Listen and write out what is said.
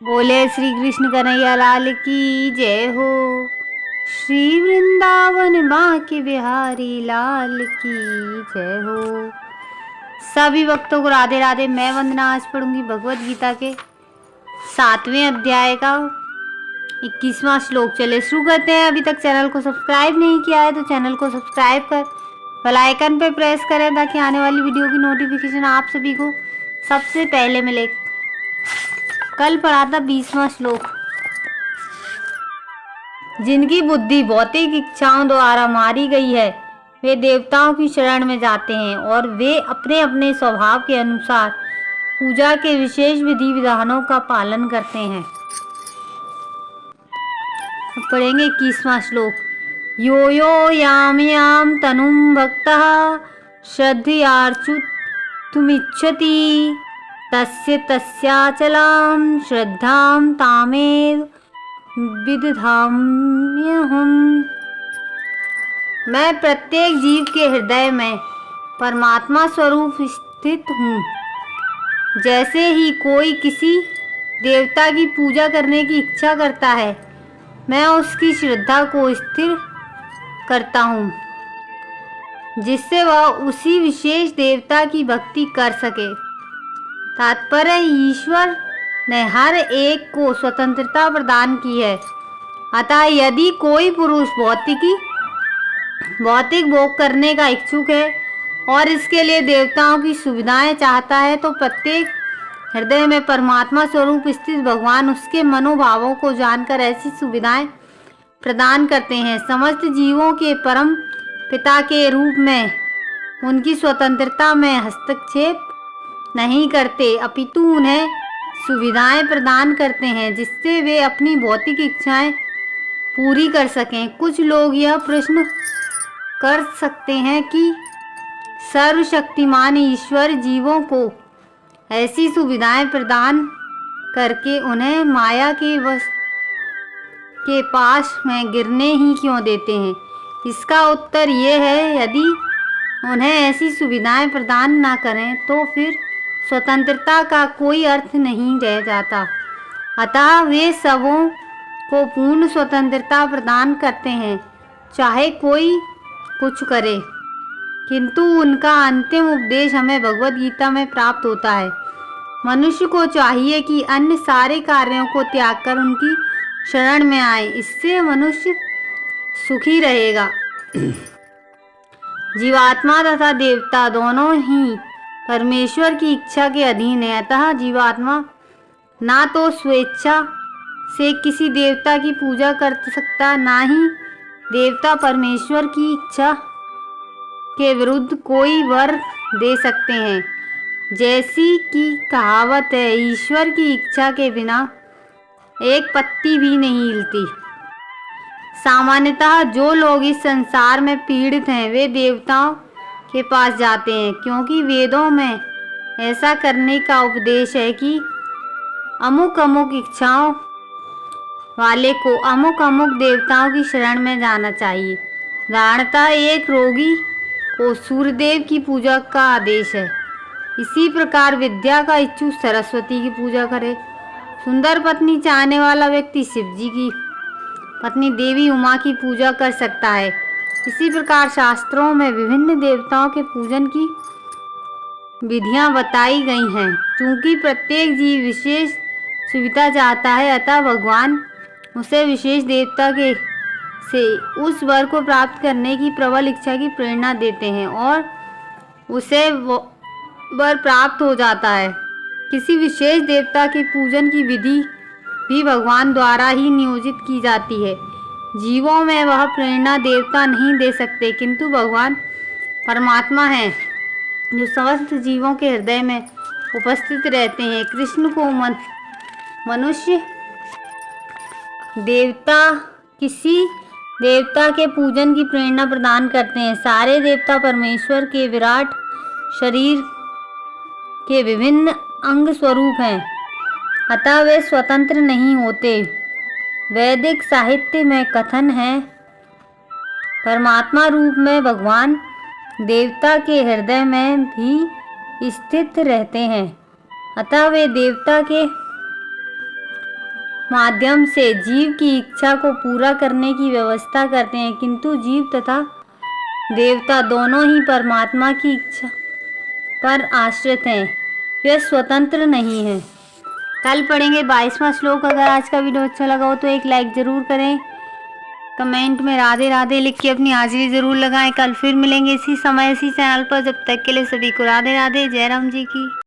बोले श्री कृष्ण कन्हैया लाल की जय हो। श्री वृंदावन बांके बिहारी लाल की जय हो। सभी भक्तों को राधे राधे। मैं वंदना आज पढ़ूंगी भगवत गीता के 7वें अध्याय का 21वां श्लोक। चले शुरू करते हैं। अभी तक चैनल को सब्सक्राइब नहीं किया है तो चैनल को सब्सक्राइब कर बेल आइकन पे प्रेस करें ताकि आने वाली वीडियो की नोटिफिकेशन आप सभी को सबसे पहले मिले। कल पढ़ा था 20वां श्लोक। जिनकी बुद्धि भौतिक इच्छाओं द्वारा मारी गई है वे देवताओं की शरण में जाते हैं और वे अपने अपने स्वभाव के अनुसार पूजा के विशेष विधि विधानों का पालन करते हैं। अब पढ़ेंगे 21वां श्लोक। यो यो याम याम तनुम भक्तः श्रद्धयार्चुतुमिच्छति तस्य तस्याचलां श्रद्धां तामेव विदधाम्यहम्। मैं प्रत्येक जीव के हृदय में परमात्मा स्वरूप स्थित हूँ। जैसे ही कोई किसी देवता की पूजा करने की इच्छा करता है मैं उसकी श्रद्धा को स्थिर करता हूँ जिससे वह उसी विशेष देवता की भक्ति कर सके। तात्पर्य ईश्वर ने हर एक को स्वतंत्रता प्रदान की है। अतः यदि कोई पुरुष भौतिक भोग करने का इच्छुक है और इसके लिए देवताओं की सुविधाएं चाहता है तो प्रत्येक हृदय में परमात्मा स्वरूप स्थित भगवान उसके मनोभावों को जानकर ऐसी सुविधाएं प्रदान करते हैं। समस्त जीवों के परम पिता के रूप में उनकी स्वतंत्रता में हस्तक्षेप नहीं करते अपितु उन्हें सुविधाएं प्रदान करते हैं जिससे वे अपनी भौतिक इच्छाएं पूरी कर सकें। कुछ लोग यह प्रश्न कर सकते हैं कि सर्वशक्तिमान ईश्वर जीवों को ऐसी सुविधाएं प्रदान करके उन्हें माया के वश के पास में गिरने ही क्यों देते हैं। इसका उत्तर ये है, यदि उन्हें ऐसी सुविधाएं प्रदान ना करें तो फिर स्वतंत्रता का कोई अर्थ नहीं रह जाता। अतः वे सबों को पूर्ण स्वतंत्रता प्रदान करते हैं चाहे कोई कुछ करे। किंतु उनका अंतिम उपदेश हमें भगवत गीता में प्राप्त होता है। मनुष्य को चाहिए कि अन्य सारे कार्यों को त्याग कर उनकी शरण में आए। इससे मनुष्य सुखी रहेगा। जीवात्मा तथा देवता दोनों ही परमेश्वर की इच्छा के अधीन है। अतः जीवात्मा ना तो स्वेच्छा से किसी देवता की पूजा कर सकता, ना ही देवता परमेश्वर की इच्छा के विरुद्ध कोई वर दे सकते हैं। जैसी कि कहावत है, ईश्वर की इच्छा के बिना एक पत्ती भी नहीं हिलती। सामान्यतः जो लोग इस संसार में पीड़ित हैं वे देवताओं के पास जाते हैं क्योंकि वेदों में ऐसा करने का उपदेश है कि अमुक अमुक इच्छाओं वाले को अमुक अमुक देवताओं की शरण में जाना चाहिए। उदाहरणतः एक रोगी को सूर्यदेव की पूजा का आदेश है। इसी प्रकार विद्या का इच्छुक सरस्वती की पूजा करे। सुंदर पत्नी चाहने वाला व्यक्ति शिव जी की पत्नी देवी उमा की पूजा कर सकता है। इसी प्रकार शास्त्रों में विभिन्न देवताओं के पूजन की विधियां बताई गई हैं। चूंकि प्रत्येक जीव विशेष सुविधा चाहता है अतः भगवान उसे विशेष देवता के से उस वर को प्राप्त करने की प्रबल इच्छा की प्रेरणा देते हैं और उसे वर प्राप्त हो जाता है। किसी विशेष देवता के पूजन की विधि भी भगवान द्वारा ही नियोजित की जाती है। जीवों में वह प्रेरणा देवता नहीं दे सकते किंतु भगवान परमात्मा है जो समस्त जीवों के हृदय में उपस्थित रहते हैं। कृष्ण को मनुष्य देवता किसी देवता के पूजन की प्रेरणा प्रदान करते हैं। सारे देवता परमेश्वर के विराट शरीर के विभिन्न अंग स्वरूप हैं अतः वे स्वतंत्र नहीं होते। वैदिक साहित्य में कथन है, परमात्मा रूप में भगवान देवता के हृदय में भी स्थित रहते हैं अतः वे देवता के माध्यम से जीव की इच्छा को पूरा करने की व्यवस्था करते हैं, किंतु जीव तथा देवता दोनों ही परमात्मा की इच्छा पर आश्रित हैं, वे स्वतंत्र नहीं हैं। कल पढ़ेंगे 22वां श्लोक। अगर आज का वीडियो अच्छा लगा हो तो एक लाइक ज़रूर करें, कमेंट में राधे राधे लिख के अपनी हाजिरी ज़रूर लगाएं। कल फिर मिलेंगे इसी समय इसी चैनल पर। जब तक के लिए सभी को राधे राधे। जय राम जी की।